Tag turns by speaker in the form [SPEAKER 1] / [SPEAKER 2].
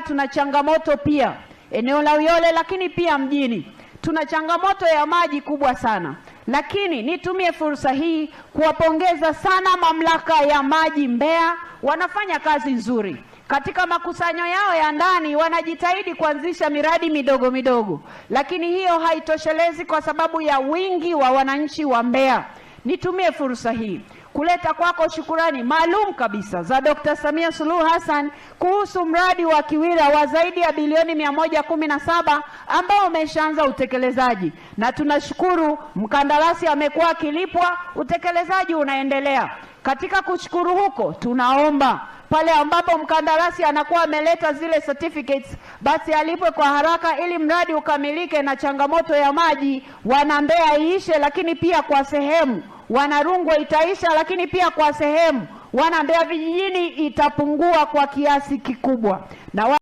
[SPEAKER 1] Tuna changamoto pia eneo la Uyole, lakini pia mjini tuna changamoto ya maji kubwa sana. Lakini nitumie fursa hii kuwapongeza sana mamlaka ya maji Mbeya, wanafanya kazi nzuri. Katika makusanyo yao ya ndani wanajitahidi kuanzisha miradi midogo midogo, lakini hiyo haitoshelezi kwa sababu ya wingi wa wananchi wa Mbeya. Nitumie fursa hii kuleta kwako shukurani maalum kabisa za Dr. Samia Suluhu Hassan kuhusu mradi wa Kiwira wa zaidi ya bilioni 117 ambao umeshaanza utekelezaji, na tunashukuru mkandarasi amekuwa akilipwa, utekelezaji unaendelea. Katika kushukuru huko, tunaomba pale ambapo mkandarasi anakuwa ameleta zile certificates, basi alipwe kwa haraka ili mradi ukamilike na changamoto ya maji wana Mbeya iishe, lakini pia kwa sehemu wana Rungwe itaisha, lakini pia kwa sehemu wana Mbeya vijijini itapungua kwa kiasi kikubwa. Na